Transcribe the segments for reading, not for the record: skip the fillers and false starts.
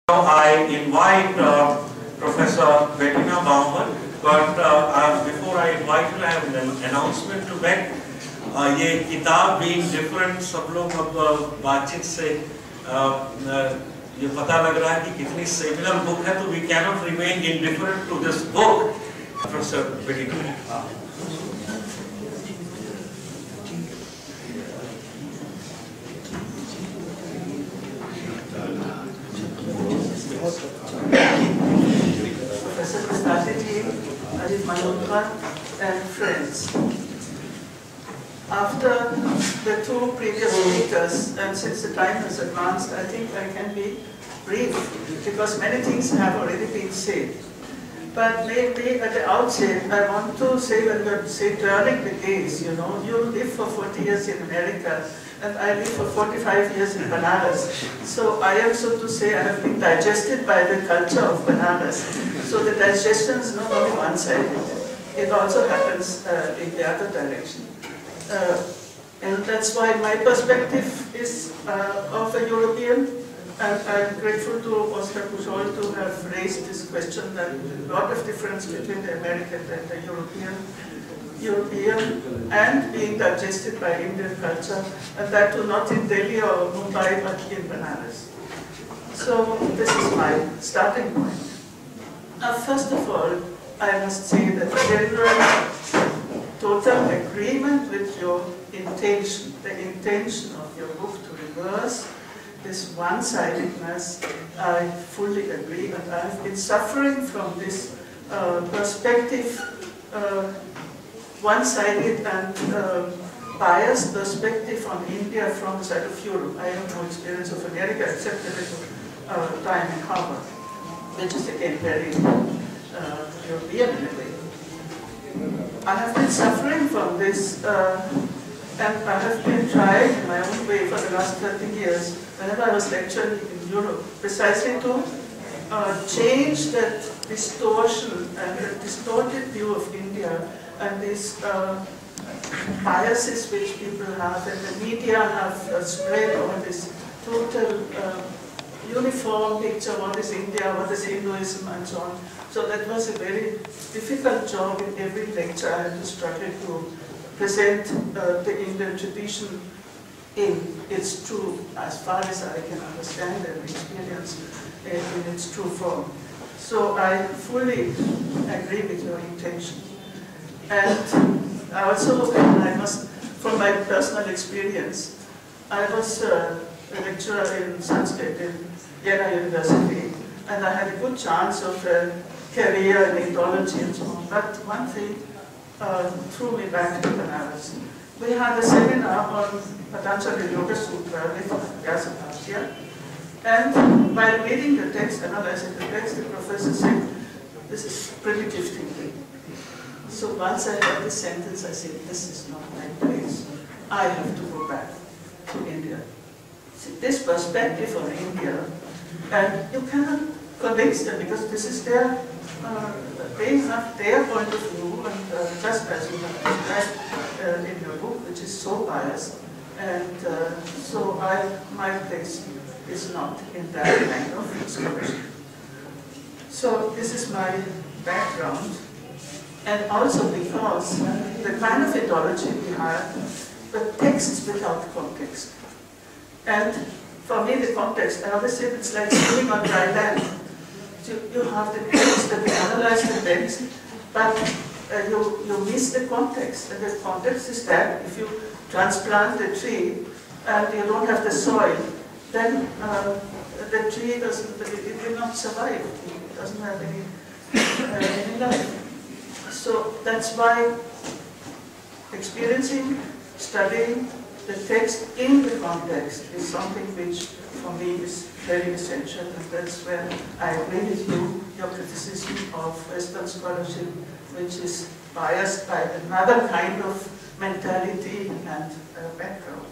Now I invite Professor Bettina Baumer, but before I invite her, I have an announcement to make. ये किताब being different, सब लोग अब बातचीत से ये पता लग रहा है कि कितनी seminal book है, तो we cannot remain indifferent to this book. Professor Bettina. Professor Rajiv, Malhotra, and friends. After the two previous speakers, and since the time has advanced, I think I can be brief, because many things have already been said. But maybe at the outset, I want to say, when we say turning the gaze, you know, you live for 40 years in America, and I live for 45 years in Banaras. So I am, so to say, I have been digested by the culture of Banaras. So the digestion is not only one-sided. It also happens in the other direction. And that's why my perspective is of a European, and I'm grateful to Oscar Pujol to have raised this question, that a lot of difference between the American and the European, and being digested by Indian culture, and that too not in Delhi or Mumbai, but in Banaras. So this is my starting point. Now, first of all, I must say that general total agreement with your intention, the intention of your book to reverse this one-sidedness. I fully agree, and I've been suffering from this perspective, one-sided and biased perspective on India from the side of Europe. I have no experience of America except a little time in Harvard, which is again very European in a way. I have been suffering from this, and I have been trying in my own way for the last 30 years, whenever I was lecturing in Europe, precisely to change that distortion and the distorted view of India, and these biases which people have, and the media have spread on this total uniform picture, what is India, what is Hinduism, and so on. So that was a very difficult job. In every lecture I had to struggle to present the Indian tradition in its true, as far as I can understand and experience, in its true form. So I fully agree with your intention. And I also, I must, from my personal experience, I was a lecturer in Sanskrit in Vienna University, and I had a good chance of a career in Indology and so on. But one thing threw me back to Banaras. We had a seminar on Patanjali Yoga Sutra with Vyasabhasya, and while reading the text, analyzing the text, the professor said, "This is primitive thinking." So once I read this sentence, I said, "This is not my place. I have to go back to India." See, this perspective on India, and you cannot convince them, because this is their, they have their point of view, and just as you have described in your book, which is so biased, and so my place is not in that kind of scholarship. So this is my background, and also because the kind of ideology we have, the texts without context. And for me, the context, I always say it's like swimming on dry land. You have the text, and you analyze the text, but you miss the context. And the context is that if you transplant the tree and you don't have the soil, then the tree doesn't, it will not survive. It doesn't have any life. So that's why experiencing, studying the text in the context is something which, for me, is very essential, and that's where I agree with you, your criticism of Western scholarship, which is biased by another kind of mentality and background.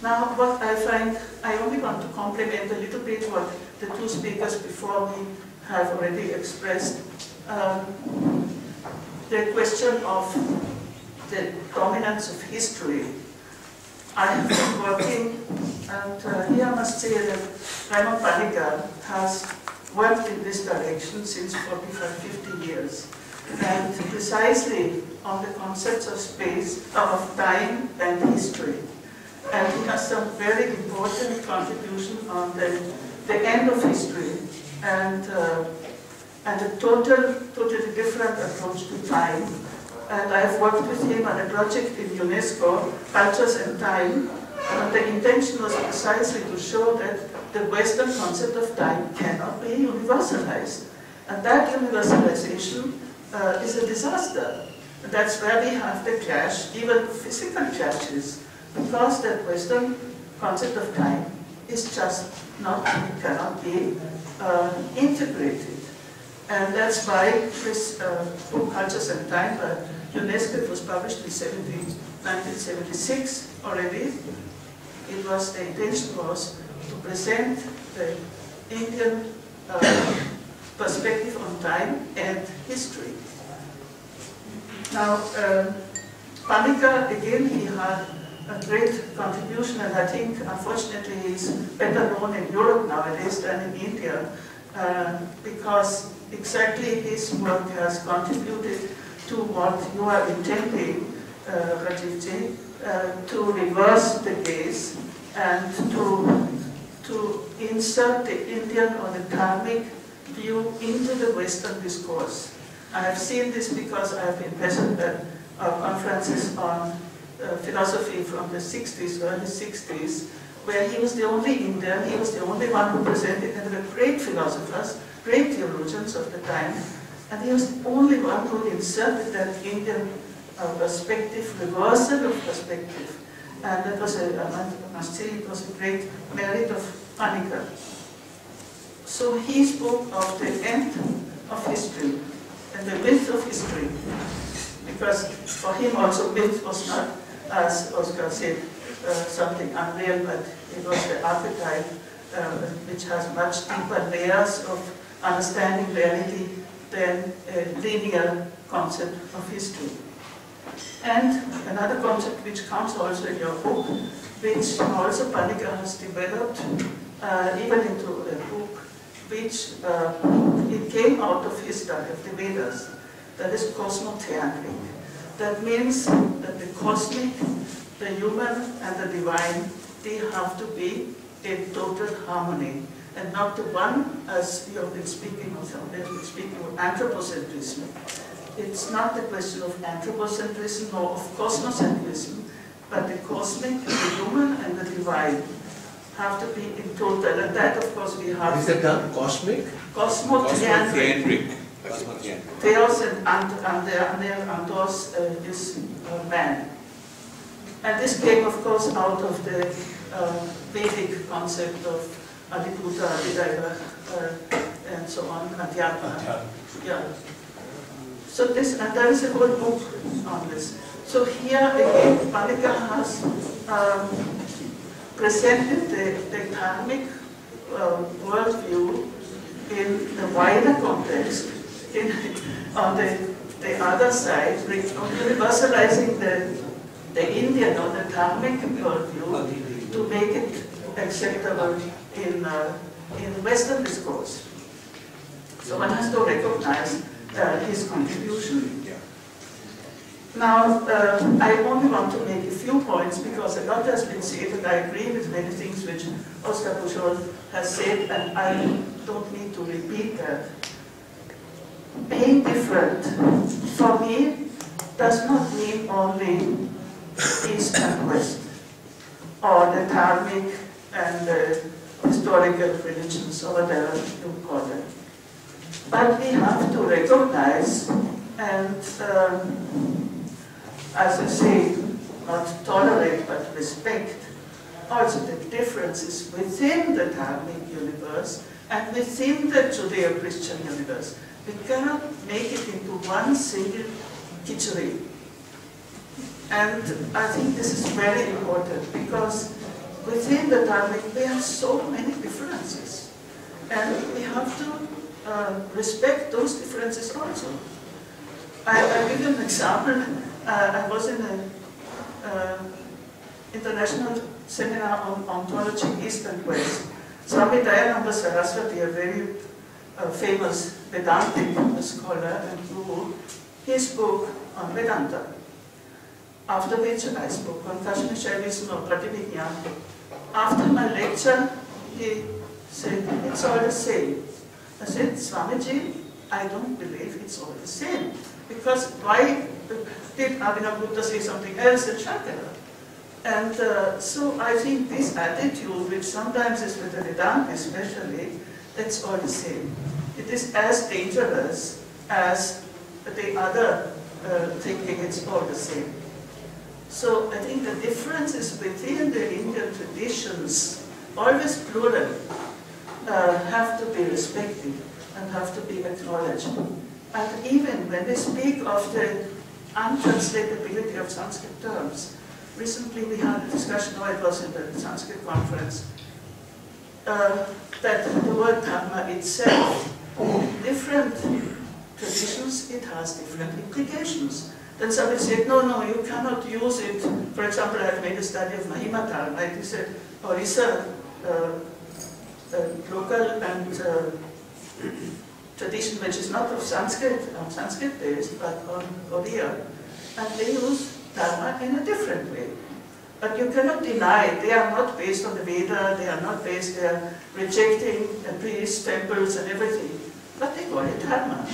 Now, what I find, I only want to complement a little bit what the two speakers before me have already expressed. The question of the dominance of history I have been working, and here I must say that Raymond Panika has worked in this direction since 45, 50 years, and precisely on the concepts of space, of time and history. And he has some very important contribution on the end of history and a totally different approach to time. And I have worked with him on a project in UNESCO, Cultures and Time, and the intention was precisely to show that the Western concept of time cannot be universalized. And that universalization is a disaster. And that's where we have the clash, even physical clashes, because that Western concept of time is just not, cannot be integrated. And that's why this book, Cultures and Time, by UNESCO, it was published in 1976 already. The intention was to present the Indian perspective on time and history. Now, Panika, again, he had a great contribution, and I think, unfortunately, he's better known in Europe nowadays than in India, because exactly his work has contributed to what you are intending, Rajiv, to reverse the gaze and to insert the Indian or the Dharmic view into the Western discourse. I have seen this because I have been present at conferences on philosophy from the 60s, early 60s, where he was the only Indian, he was the only one who presented, and there were great philosophers, great theologians of the time, and he was the only one who inserted that Indian perspective, reversal of perspective. And that was, I must say, it was a great merit of Panika. So he spoke of the end of history and the myth of history, because for him also myth was not, as Oscar said, something unreal, but it was the archetype which has much deeper layers of understanding reality than a linear concept of history. And another concept which comes also in your book, which also Panika has developed even into a book which it came out of his study of the Vedas, that is cosmotheandric. That means that the cosmic, the human and the divine, they have to be in total harmony, and not the one, as you have been speaking of, anthropocentrism. It's not the question of anthropocentrism or of cosmocentrism, but the cosmic, the human and the divine have to be in total, and that of course we have. What is the term? Cosmic? Cosmotheandric. Theos and Andos is man. And this came, of course, out of the Vedic concept of Adibhuta, Adidaiva, and so on, Adhyatma. Yeah. So this, and there is a whole book on this. So here again, Panika has presented the dharmic worldview in the wider context, on the other side, universalizing the Indian or the dharmic worldview to make it acceptable in Western discourse. So one has to recognize his contribution. Now, I only want to make a few points because a lot has been said, and I agree with many things which Oscar Pujol has said, and I don't need to repeat that. Being different, for me, does not mean only East and West, or the dharmic and the historical religions, or whatever you call them. But we have to recognize and, as I say, not tolerate but respect also the differences within the dharmic universe and within the Judeo-Christian universe. We cannot make it into one single khichdi. And I think this is very important because within the dharmic there are so many differences. And we have to respect those differences also. I'll give you an example. I was in International Seminar on Ontology East and West, Swami Dayananda Saraswati, a very famous Vedantic scholar and guru, his book on Vedanta, after which I spoke on Kashmir Shaivism or Prativigyan. After my lecture, he said, it's all the same. I said, Swamiji, I don't believe it's all the same. Because why did Abhinav Gupta say something else in Shankara? And so I think this attitude, which sometimes is with the Vedanta especially, it's all the same. It is as dangerous as the other thinking it's all the same. So I think the differences within the Indian traditions, always plural, have to be respected and have to be acknowledged. And even when they speak of the untranslatability of Sanskrit terms, recently we had a discussion, it was in the Sanskrit conference, that the word Dharma itself, in different traditions, it has different implications. Then somebody said, no, you cannot use it. For example, I've made a study of Mahima Dharma. It is a Orissa local and tradition which is not of Sanskrit, Sanskrit based, but on Oriya. And they use Dharma in a different way. But you cannot deny, they are not based on the Veda, they are not based, they are rejecting priests, temples and everything. But they call it Dharma.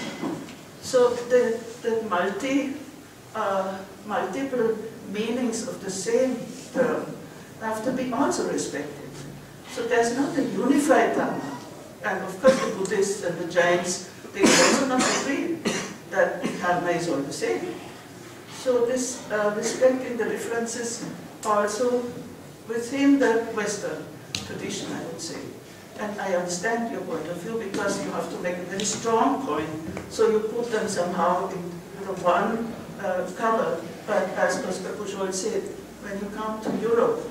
So the multiple meanings of the same term have to be also respected. So there's not a unified Dharma. And of course the Buddhists and the Jains, they also not agree that Dharma is all the same. So this respecting the differences also within the Western tradition, I would say. And I understand your point of view because you have to make a very strong point. So you put them somehow in one cover. But as Pastor Pujol said, when you come to Europe,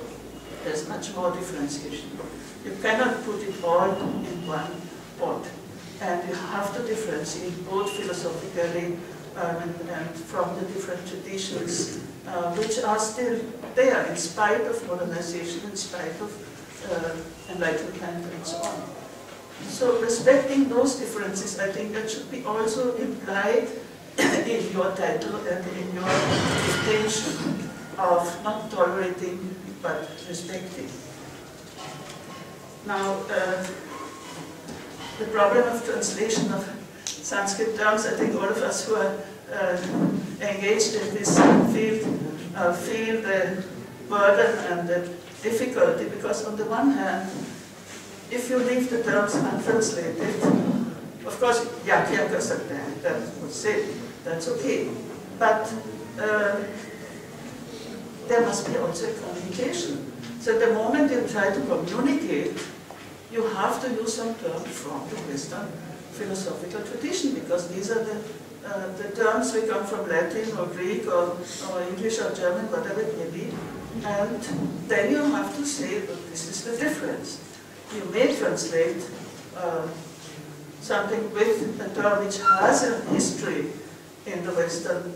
there's much more differentiation. You cannot put it all in one pot. And you have to differentiate both philosophically and from the different traditions, which are still there in spite of modernization, in spite of enlightenment and so on. So respecting those differences, I think that should be also implied in your title and in your intention of not tolerating but respecting. Now, the problem of translation of Sanskrit terms, I think all of us who are engaged in this field feel the burden and the difficulty, because on the one hand, if you leave the terms untranslated, of course, Zakir ka sakte hain, that would say, that's okay. But there must be also a communication. So the moment you try to communicate, you have to use some terms from the Western philosophical tradition, because these are the terms which come from Latin or Greek or English or German, whatever it may be. And then you have to say that this is the difference. You may translate something with a term which has a history in the Western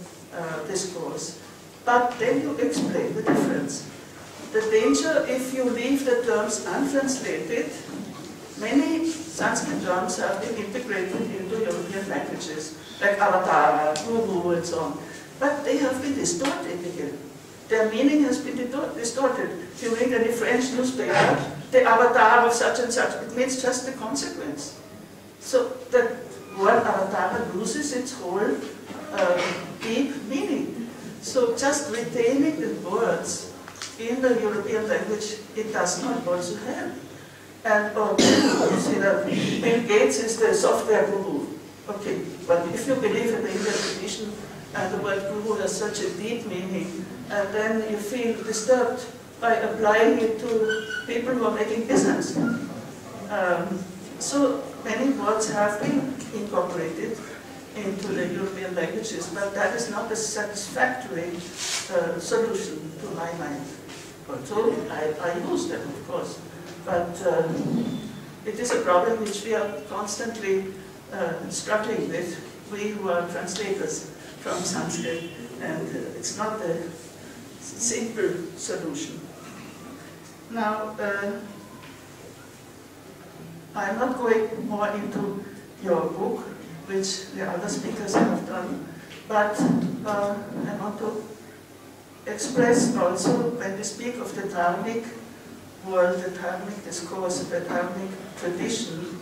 discourse, but then you explain the difference. The danger, if you leave the terms untranslated, many Sanskrit terms have been integrated into European languages, like avatar, guru, and so on. But they have been distorted again. Their meaning has been distorted. If you read any French newspaper, the avatar of such and such, it means just the consequence. So that word avatar loses its whole deep meaning. So just retaining the words in the European language, it does not also help. And Bill Gates is the software guru. Okay, but if you believe in the Indian tradition and the word guru has such a deep meaning, and then you feel disturbed by applying it to people who are making business. So many words have been incorporated into the European languages, but that is not a satisfactory solution to my mind. Although I use them, of course, but it is a problem which we are constantly struggling with, we who are translators from Sanskrit, and it's not a simple solution. Now, I'm not going more into your book, which the other speakers have done, but I want to express also, when we speak of the Dharmic world, the Dharmic discourse, the Dharmic tradition,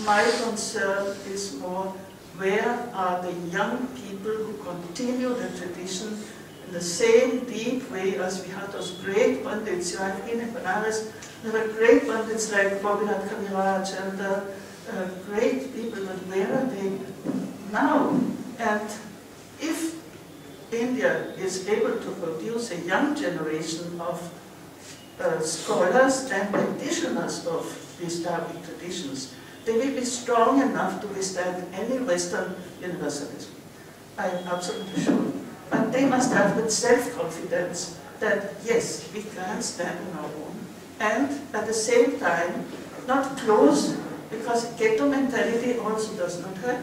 my concern is more, where are the young people who continue the tradition in the same deep way as we had those great pundits? You know, I've been in Banaras, there were great pundits like Bobinath Kaviraj and great people, but where are they now? And if India is able to produce a young generation of scholars and practitioners of these Dharmic traditions, they will be strong enough to withstand any Western universalism. I am absolutely sure. But they must have that self-confidence that, yes, we can stand on our own. And at the same time, not close, because ghetto mentality also does not help.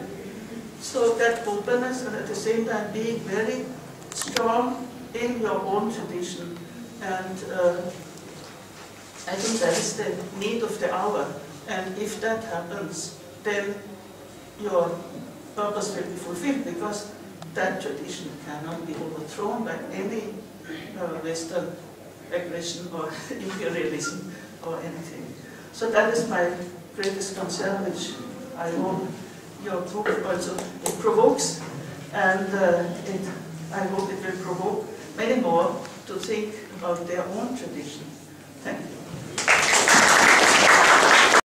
So that openness, and at the same time being very strong in your own tradition. And I think that is the need of the hour. And if that happens, then your purpose will be fulfilled, because that tradition cannot be overthrown by any Western aggression or imperialism or anything. So that is my greatest concern, which I hope your book also provokes, and I hope it will provoke many more to think about their own tradition. Thank you.